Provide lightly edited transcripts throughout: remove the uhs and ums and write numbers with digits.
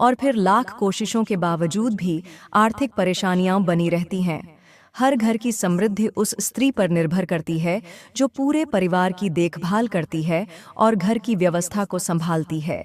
और फिर लाख कोशिशों के बावजूद भी आर्थिक परेशानियां बनी रहती हैं। हर घर की समृद्धि उस स्त्री पर निर्भर करती है जो पूरे परिवार की देखभाल करती है और घर की व्यवस्था को संभालती है।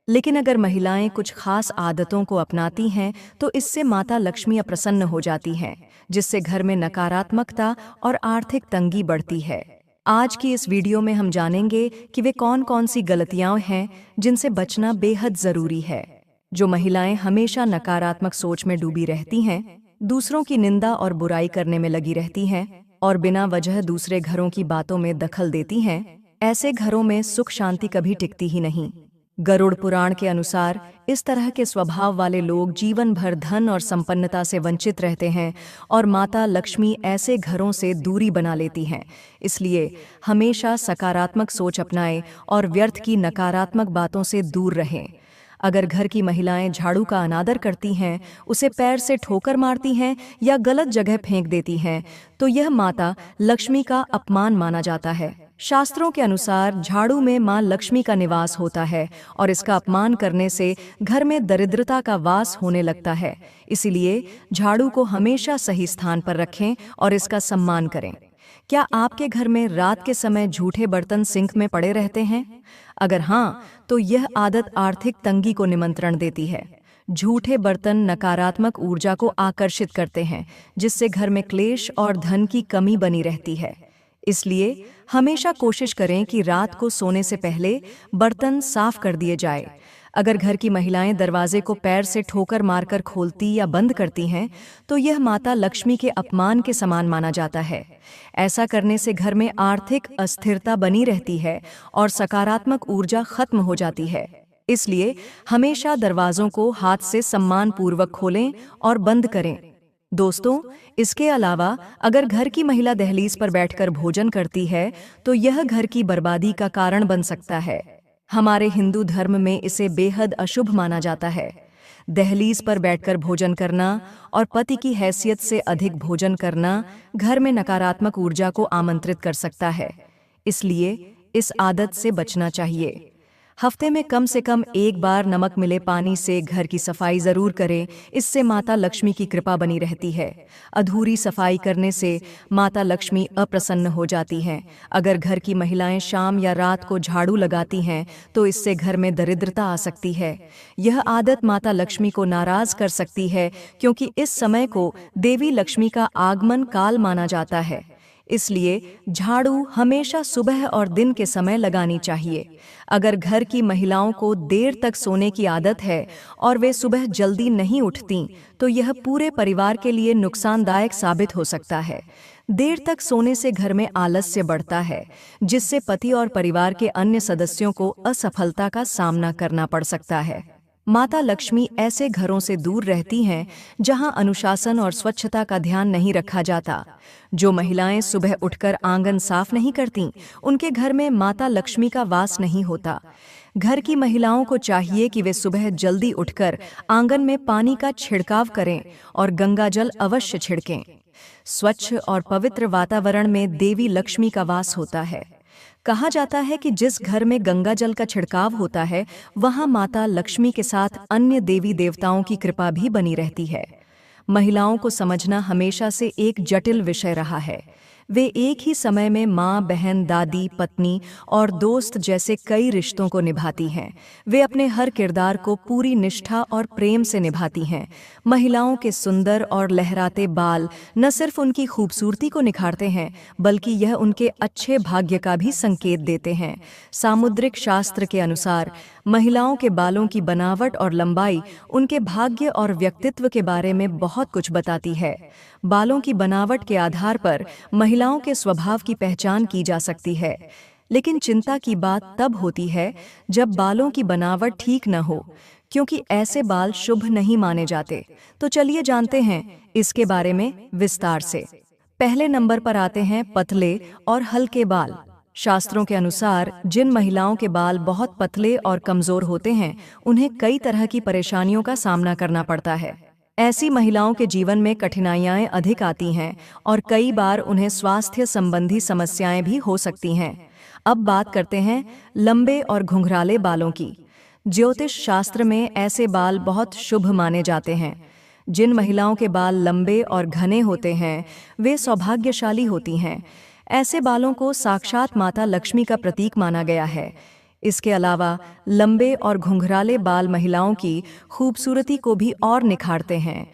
लेकिन अगर महिलाएं कुछ खास आदतों को अपनाती हैं तो इससे माता लक्ष्मी अप्रसन्न हो जाती हैं, जिससे घर में नकारात्मकता और आर्थिक तंगी बढ़ती है। आज की इस वीडियो में हम जानेंगे कि वे कौन कौन सी गलतियां हैं जिनसे बचना बेहद जरूरी है। जो महिलाएं हमेशा नकारात्मक सोच में डूबी रहती हैं, दूसरों की निंदा और बुराई करने में लगी रहती हैं और बिना वजह दूसरे घरों की बातों में दखल देती हैं, ऐसे घरों में सुख शांति कभी टिकती ही नहीं। गरुड़ पुराण के अनुसार इस तरह के स्वभाव वाले लोग जीवन भर धन और संपन्नता से वंचित रहते हैं और माता लक्ष्मी ऐसे घरों से दूरी बना लेती हैं। इसलिए हमेशा सकारात्मक सोच अपनाएं और व्यर्थ की नकारात्मक बातों से दूर रहें। अगर घर की महिलाएं झाड़ू का अनादर करती हैं, उसे पैर से ठोकर मारती हैं या गलत जगह फेंक देती हैं, तो यह माता लक्ष्मी का अपमान माना जाता है। शास्त्रों के अनुसार झाड़ू में मां लक्ष्मी का निवास होता है और इसका अपमान करने से घर में दरिद्रता का वास होने लगता है। इसीलिए झाड़ू को हमेशा सही स्थान पर रखें और इसका सम्मान करें। क्या आपके घर में रात के समय झूठे बर्तन सिंक में पड़े रहते हैं? अगर हाँ, तो यह आदत आर्थिक तंगी को निमंत्रण देती है। झूठे बर्तन नकारात्मक ऊर्जा को आकर्षित करते हैं, जिससे घर में क्लेश और धन की कमी बनी रहती है। इसलिए हमेशा कोशिश करें कि रात को सोने से पहले बर्तन साफ कर दिए जाए। अगर घर की महिलाएं दरवाजे को पैर से ठोकर मारकर खोलती या बंद करती हैं, तो यह माता लक्ष्मी के अपमान के समान माना जाता है। ऐसा करने से घर में आर्थिक अस्थिरता बनी रहती है और सकारात्मक ऊर्जा खत्म हो जाती है। इसलिए हमेशा दरवाजों को हाथ से सम्मानपूर्वक खोलें और बंद करें। दोस्तों, इसके अलावा अगर घर की महिला दहलीज पर बैठकर भोजन करती है, तो यह घर की बर्बादी का कारण बन सकता है। हमारे हिंदू धर्म में इसे बेहद अशुभ माना जाता है। दहलीज पर बैठकर भोजन करना और पति की हैसियत से अधिक भोजन करना घर में नकारात्मक ऊर्जा को आमंत्रित कर सकता है। इसलिए इस आदत से बचना चाहिए। हफ्ते में कम से कम एक बार नमक मिले पानी से घर की सफाई जरूर करें, इससे माता लक्ष्मी की कृपा बनी रहती है। अधूरी सफाई करने से माता लक्ष्मी अप्रसन्न हो जाती हैं। अगर घर की महिलाएं शाम या रात को झाड़ू लगाती हैं, तो इससे घर में दरिद्रता आ सकती है। यह आदत माता लक्ष्मी को नाराज कर सकती है, क्योंकि इस समय को देवी लक्ष्मी का आगमन काल माना जाता है। इसलिए झाड़ू हमेशा सुबह और दिन के समय लगानी चाहिए। अगर घर की महिलाओं को देर तक सोने की आदत है और वे सुबह जल्दी नहीं उठती, तो यह पूरे परिवार के लिए नुकसानदायक साबित हो सकता है। देर तक सोने से घर में आलस्य बढ़ता है, जिससे पति और परिवार के अन्य सदस्यों को असफलता का सामना करना पड़ सकता है। माता लक्ष्मी ऐसे घरों से दूर रहती हैं जहां अनुशासन और स्वच्छता का ध्यान नहीं रखा जाता। जो महिलाएं सुबह उठकर आंगन साफ नहीं करती, उनके घर में माता लक्ष्मी का वास नहीं होता। घर की महिलाओं को चाहिए कि वे सुबह जल्दी उठकर आंगन में पानी का छिड़काव करें और गंगा जल अवश्य छिड़कें। स्वच्छ और पवित्र वातावरण में देवी लक्ष्मी का वास होता है। कहा जाता है कि जिस घर में गंगा जल का छिड़काव होता है, वहां माता लक्ष्मी के साथ अन्य देवी देवताओं की कृपा भी बनी रहती है। महिलाओं को समझना हमेशा से एक जटिल विषय रहा है। वे एक ही समय में माँ, बहन, दादी, पत्नी और दोस्त जैसे कई रिश्तों को निभाती हैं। वे अपने हर किरदार को पूरी निष्ठा और प्रेम से निभाती हैं। महिलाओं के सुंदर और लहराते बाल न सिर्फ उनकी खूबसूरती को निखारते हैं, बल्कि यह उनके अच्छे भाग्य का भी संकेत देते हैं। सामुद्रिक शास्त्र के अनुसार महिलाओं के बालों की बनावट और लंबाई उनके भाग्य और व्यक्तित्व के बारे में बहुत कुछ बताती है। बालों की बनावट के आधार पर महिलाओं के स्वभाव की पहचान की जा सकती है। लेकिन चिंता की बात तब होती है जब बालों की बनावट ठीक न हो, क्योंकि ऐसे बाल शुभ नहीं माने जाते। तो चलिए जानते हैं इसके बारे में विस्तार से। पहले नंबर पर आते हैं पतले और हल्के बाल। शास्त्रों के अनुसार जिन महिलाओं के बाल बहुत पतले और कमजोर होते हैं, उन्हें कई तरह की परेशानियों का सामना करना पड़ता है। ऐसी महिलाओं के जीवन में कठिनाइयां अधिक आती हैं और कई बार उन्हें स्वास्थ्य संबंधी समस्याएं भी हो सकती हैं। अब बात करते हैं लंबे और घुंघराले बालों की। ज्योतिष शास्त्र में ऐसे बाल बहुत शुभ माने जाते हैं। जिन महिलाओं के बाल लंबे और घने होते हैं, वे सौभाग्यशाली होती हैं। ऐसे बालों को साक्षात माता लक्ष्मी का प्रतीक माना गया है। इसके अलावा लंबे और घुंघराले बाल महिलाओं की खूबसूरती को भी और निखारते हैं।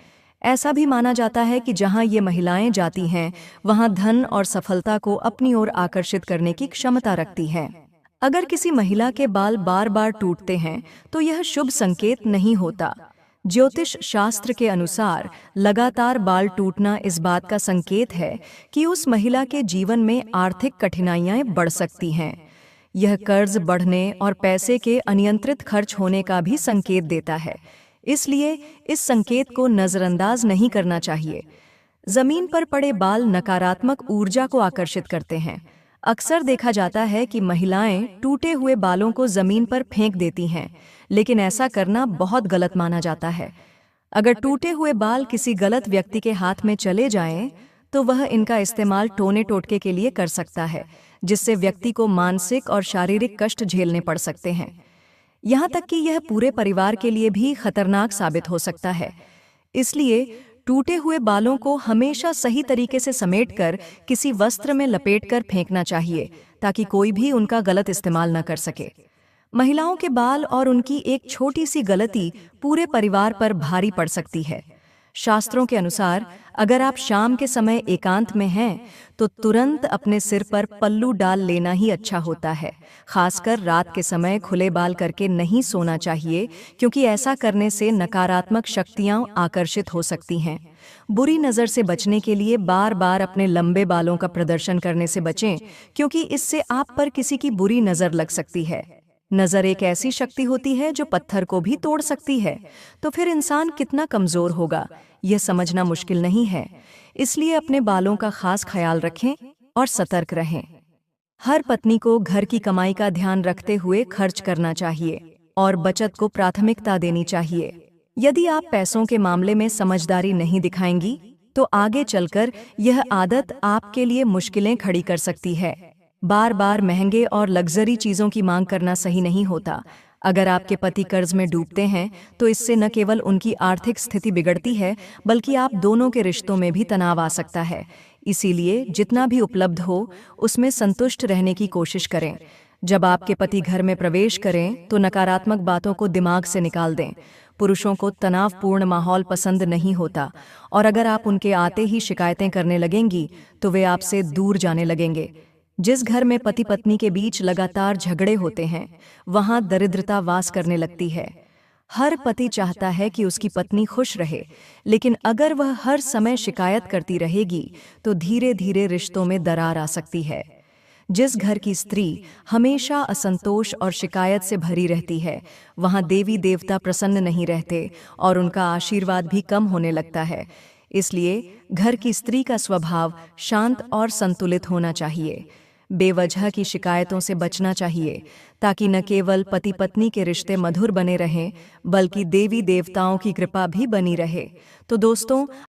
ऐसा भी माना जाता है कि जहां ये महिलाएं जाती हैं, वहां धन और सफलता को अपनी ओर आकर्षित करने की क्षमता रखती हैं। अगर किसी महिला के बाल बार बार टूटते हैं, तो यह शुभ संकेत नहीं होता। ज्योतिष शास्त्र के अनुसार लगातार बाल टूटना इस बात का संकेत है कि उस महिला के जीवन में आर्थिक कठिनाइयां बढ़ सकती हैं। यह कर्ज बढ़ने और पैसे के अनियंत्रित खर्च होने का भी संकेत देता है। इसलिए इस संकेत को नजरअंदाज नहीं करना चाहिए। जमीन पर पड़े बाल नकारात्मक ऊर्जा को आकर्षित करते हैं। अक्सर देखा जाता है कि महिलाएं टूटे हुए बालों को जमीन पर फेंक देती हैं, लेकिन ऐसा करना बहुत गलत माना जाता है। अगर टूटे हुए बाल किसी गलत व्यक्ति के हाथ में चले जाएं, तो वह इनका इस्तेमाल टोने टोटके के लिए कर सकता है, जिससे व्यक्ति को मानसिक और शारीरिक कष्ट झेलने पड़ सकते हैं। यहाँ तक कि यह पूरे परिवार के लिए भी खतरनाक साबित हो सकता है। इसलिए टूटे हुए बालों को हमेशा सही तरीके से समेटकर किसी वस्त्र में लपेटकर फेंकना चाहिए, ताकि कोई भी उनका गलत इस्तेमाल न कर सके। महिलाओं के बाल और उनकी एक छोटी सी गलती पूरे परिवार पर भारी पड़ सकती है। शास्त्रों के अनुसार अगर आप शाम के समय एकांत में हैं, तो तुरंत अपने सिर पर पल्लू डाल लेना ही अच्छा होता है। खासकर रात के समय खुले बाल करके नहीं सोना चाहिए, क्योंकि ऐसा करने से नकारात्मक शक्तियां आकर्षित हो सकती हैं। बुरी नज़र से बचने के लिए बार बार अपने लंबे बालों का प्रदर्शन करने से बचें, क्योंकि इससे आप पर किसी की बुरी नज़र लग सकती है। नज़र एक ऐसी शक्ति होती है जो पत्थर को भी तोड़ सकती है, तो फिर इंसान कितना कमज़ोर होगा, यह समझना मुश्किल नहीं है। इसलिए अपने बालों का खास ख्याल रखें और सतर्क रहें। हर पत्नी को घर की कमाई का ध्यान रखते हुए खर्च करना चाहिए और बचत को प्राथमिकता देनी चाहिए। यदि आप पैसों के मामले में समझदारी नहीं दिखाएंगी, तो आगे चलकर यह आदत आपके लिए मुश्किलें खड़ी कर सकती है। बार बार महंगे और लग्जरी चीज़ों की मांग करना सही नहीं होता। अगर आपके पति कर्ज में डूबते हैं, तो इससे न केवल उनकी आर्थिक स्थिति बिगड़ती है, बल्कि आप दोनों के रिश्तों में भी तनाव आ सकता है। इसीलिए जितना भी उपलब्ध हो, उसमें संतुष्ट रहने की कोशिश करें। जब आपके पति घर में प्रवेश करें, तो नकारात्मक बातों को दिमाग से निकाल दें। पुरुषों को तनावपूर्ण माहौल पसंद नहीं होता, और अगर आप उनके आते ही शिकायतें करने लगेंगी, तो वे आपसे दूर जाने लगेंगे। जिस घर में पति पत्नी के बीच लगातार झगड़े होते हैं, वहां दरिद्रता वास करने लगती है। हर पति चाहता है कि उसकी पत्नी खुश रहे, लेकिन अगर वह हर समय शिकायत करती रहेगी, तो धीरे धीरे रिश्तों में दरार आ सकती है। जिस घर की स्त्री हमेशा असंतोष और शिकायत से भरी रहती है, वहां देवी देवता प्रसन्न नहीं रहते और उनका आशीर्वाद भी कम होने लगता है। इसलिए घर की स्त्री का स्वभाव शांत और संतुलित होना चाहिए। बेवजह की शिकायतों से बचना चाहिए, ताकि न केवल पति पत्नी के रिश्ते मधुर बने रहें, बल्कि देवी देवताओं की कृपा भी बनी रहे। तो दोस्तों,